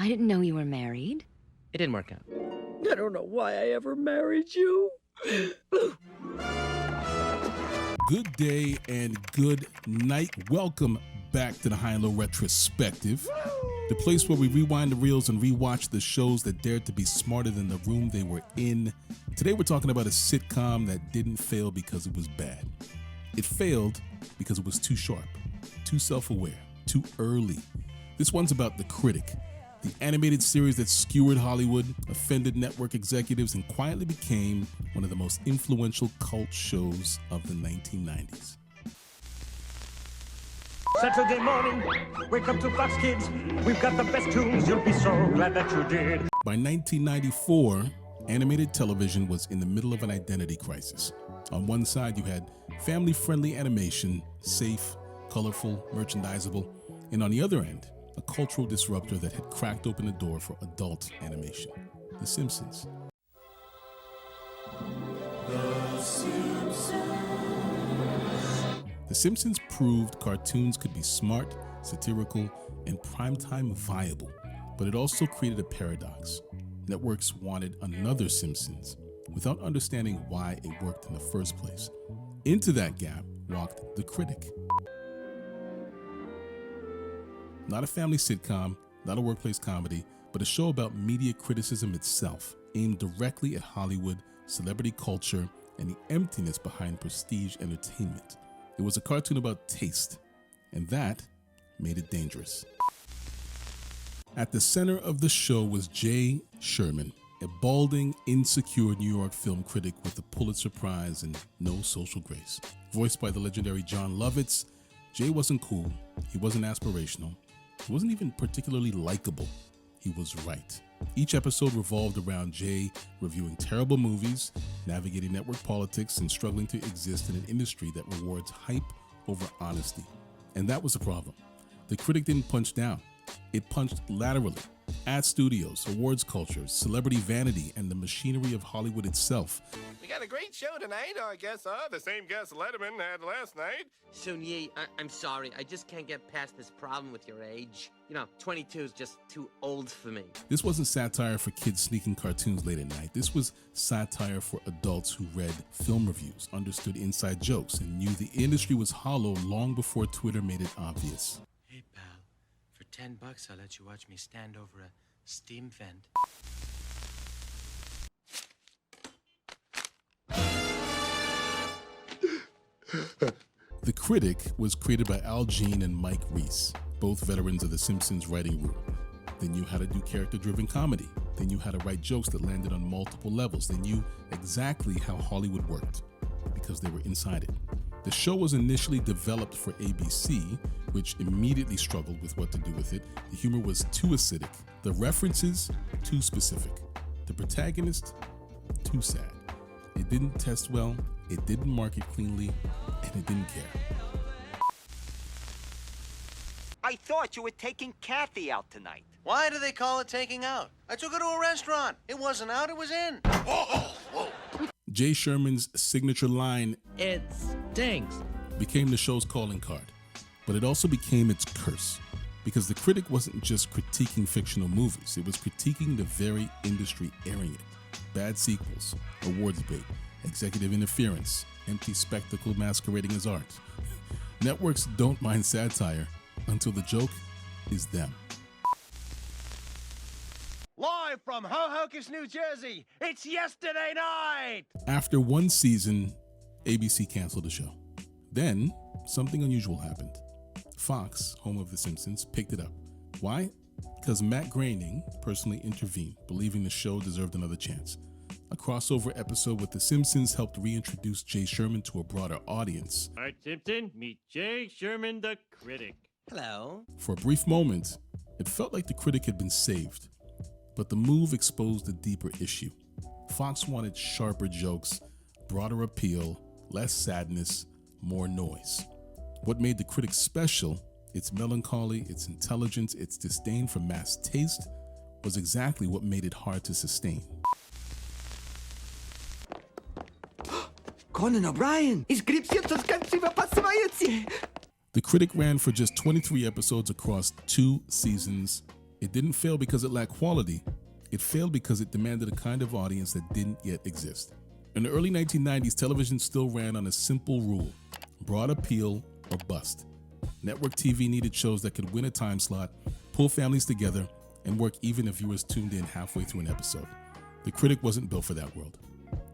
I didn't know you were married. It didn't work out. I don't know why I ever married you. Good day and good night. Welcome back to the High and Low Retrospective, the place where we rewind the reels and rewatch the shows that dared to be smarter than the room they were in. Today we're talking about a sitcom that didn't fail because it was bad. It failed because it was too sharp, too self-aware, too early. This one's about The Critic, the animated series that skewered Hollywood, offended network executives, and quietly became one of the most influential cult shows of the 1990s. Saturday morning, wake up to Fox Kids. We've got the best tunes, you'll be so glad that you did. By 1994, animated television was in the middle of an identity crisis. On one side, you had family-friendly animation, safe, colorful, merchandisable, and on the other end, a cultural disruptor that had cracked open the door for adult animation, The Simpsons. The Simpsons proved cartoons could be smart, satirical, and primetime viable, but it also created a paradox. Networks wanted another Simpsons without understanding why it worked in the first place. Into that gap walked The Critic. Not a family sitcom, not a workplace comedy, but a show about media criticism itself, aimed directly at Hollywood, celebrity culture, and the emptiness behind prestige entertainment. It was a cartoon about taste, and that made it dangerous. At the center of the show was Jay Sherman, a balding, insecure New York film critic with a Pulitzer Prize and no social grace. Voiced by the legendary Jon Lovitz, Jay wasn't cool, he wasn't aspirational, he wasn't even particularly likable. He was right. Each episode revolved around Jay reviewing terrible movies, navigating network politics, and struggling to exist in an industry that rewards hype over honesty. And that was the problem. The Critic didn't punch down. It punched laterally at studios, awards culture, celebrity vanity, and the machinery of Hollywood itself. We got a great show tonight, I guess, huh? The same guest Letterman had last night. Sun-Yi, I'm sorry. I just can't get past this problem with your age. 22 is just too old for me. This wasn't satire for kids sneaking cartoons late at night. This was satire for adults who read film reviews, understood inside jokes, and knew the industry was hollow long before Twitter made it obvious. Hey, pal. For $10, I'll let you watch me stand over a steam vent. The Critic was created by Al Jean and Mike Reiss, both veterans of The Simpsons writing room. They knew how to do character-driven comedy. They knew how to write jokes that landed on multiple levels. They knew exactly how Hollywood worked because they were inside it. The show was initially developed for ABC, which immediately struggled with what to do with it. The humor was too acidic, the references too specific, the protagonist too sad. It didn't test well, it didn't market cleanly, and it didn't care. I thought you were taking Kathy out tonight. Why do they call it taking out? I took her to a restaurant. It wasn't out, it was in. Whoa. Jay Sherman's signature line, It stinks, became the show's calling card, but it also became its curse. Because The Critic wasn't just critiquing fictional movies, it was critiquing the very industry airing it. Bad sequels, awards bait, executive interference, empty spectacle masquerading as art. Networks don't mind satire until the joke is them. Live from Hohokus, New Jersey, it's yesterday night! After one season, ABC canceled the show. Then, something unusual happened. Fox, home of The Simpsons, picked it up. Why? Because Matt Groening personally intervened, believing the show deserved another chance. A crossover episode with The Simpsons helped reintroduce Jay Sherman to a broader audience. Art Simpson, meet Jay Sherman, the Critic. Hello. For a brief moment, it felt like The Critic had been saved. But the move exposed a deeper issue. Fox wanted sharper jokes, broader appeal, less sadness, more noise. What made The Critic special, its melancholy, its intelligence, its disdain for mass taste, was exactly what made it hard to sustain. Conan O'Brien! The Critic ran for just 23 episodes across 2 seasons It didn't fail because it lacked quality. It failed because it demanded a kind of audience that didn't yet exist. In the early 1990s, television still ran on a simple rule: broad appeal or bust. Network TV needed shows that could win a time slot, pull families together, and work even if viewers tuned in halfway through an episode. The Critic wasn't built for that world.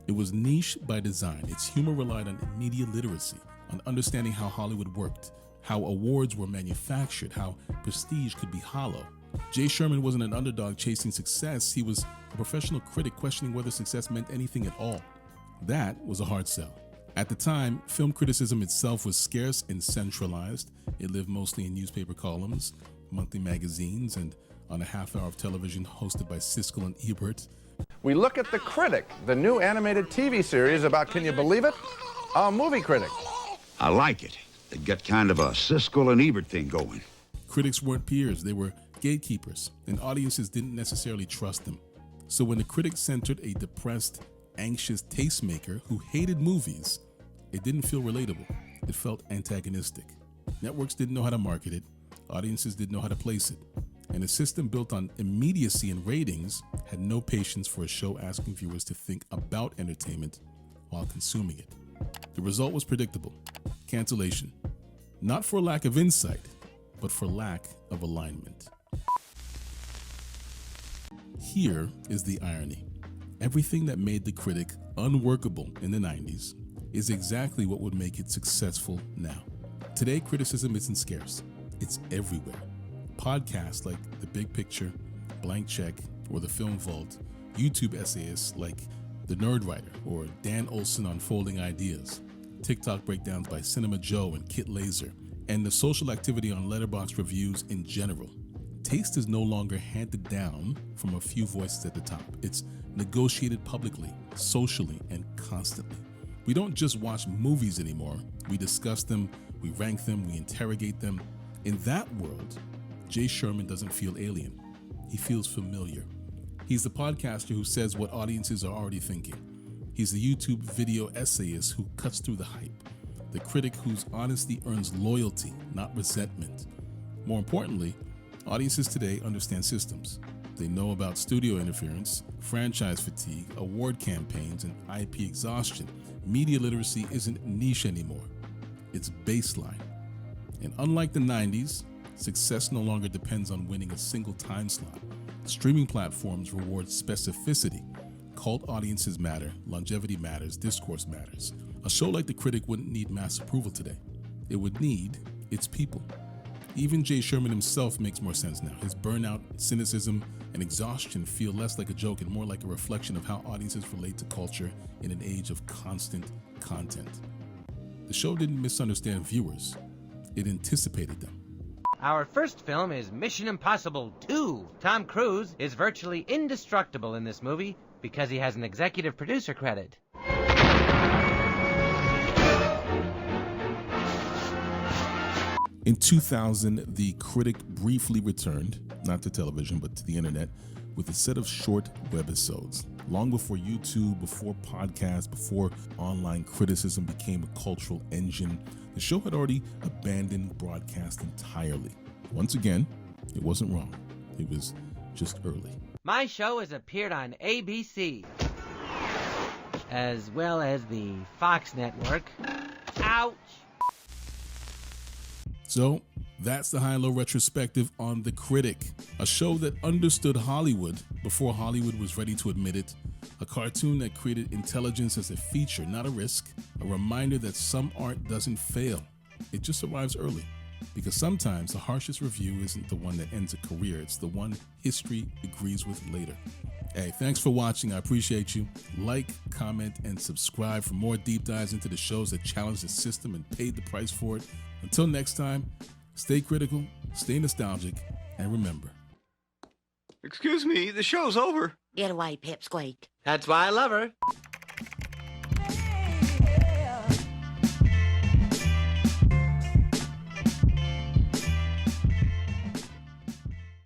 It was niche by design. Its humor relied on media literacy, on understanding how Hollywood worked, how awards were manufactured, how prestige could be hollow. Jay Sherman wasn't an underdog chasing success. He was a professional critic questioning whether success meant anything at all. That was a hard sell. At the time, film criticism itself was scarce and centralized. It lived mostly in newspaper columns, monthly magazines, and on a half hour of television hosted by Siskel and Ebert. We look at The Critic, the new animated TV series about, can you believe it, a movie critic. I like it. They got kind of a Siskel and Ebert thing going. Critics weren't peers, they were gatekeepers, and audiences didn't necessarily trust them. So when The Critic centered a depressed, anxious tastemaker who hated movies, it didn't feel relatable. It felt antagonistic. Networks didn't know how to market it, audiences didn't know how to place it, and a system built on immediacy and ratings had no patience for a show asking viewers to think about entertainment while consuming it. The result was predictable: cancellation. Not for lack of insight, but for lack of alignment. Here is the irony. Everything that made The Critic unworkable in the 90s is exactly what would make it successful now. Today, criticism isn't scarce. It's everywhere. Podcasts like The Big Picture, Blank Check, or The Film Vault, YouTube essayists like The Nerd Writer or Dan Olson Unfolding Ideas, TikTok breakdowns by Cinema Joe and Kit Laser, and the social activity on Letterboxd reviews in general. Taste is no longer handed down from a few voices at the top. It's negotiated publicly, socially, and constantly. We don't just watch movies anymore. We discuss them, we rank them, we interrogate them. In that world, Jay Sherman doesn't feel alien. He feels familiar. He's the podcaster who says what audiences are already thinking. He's the YouTube video essayist who cuts through the hype. The critic whose honesty earns loyalty, not resentment. More importantly, audiences today understand systems. They know about studio interference, franchise fatigue, award campaigns, and IP exhaustion. Media literacy isn't niche anymore. It's baseline. And unlike the 90s, success no longer depends on winning a single time slot. Streaming platforms reward specificity. Cult audiences matter, longevity matters, discourse matters. A show like The Critic wouldn't need mass approval today. It would need its people. Even Jay Sherman himself makes more sense now. His burnout, cynicism, and exhaustion feel less like a joke and more like a reflection of how audiences relate to culture in an age of constant content. The show didn't misunderstand viewers. It anticipated them. Our first film is Mission Impossible 2. Tom Cruise is virtually indestructible in this movie because he has an executive producer credit. In 2000, The Critic briefly returned, not to television, but to the internet, with a set of short webisodes. Long before YouTube, before podcasts, before online criticism became a cultural engine, the show had already abandoned broadcast entirely. Once again, it wasn't wrong. It was just early. My show has appeared on ABC, as well as the Fox network. Ouch! So, that's the High and Low Retrospective on The Critic, a show that understood Hollywood before Hollywood was ready to admit it, a cartoon that created intelligence as a feature, not a risk, a reminder that some art doesn't fail. It just arrives early, because sometimes the harshest review isn't the one that ends a career, it's the one history agrees with later. Hey, thanks for watching. I appreciate you. Like, comment, and subscribe for more deep dives into the shows that challenge the system and paid the price for it. Until next time, stay critical, stay nostalgic, and remember. Excuse me, the show's over. Get away, Pipsqueak. That's why I love her.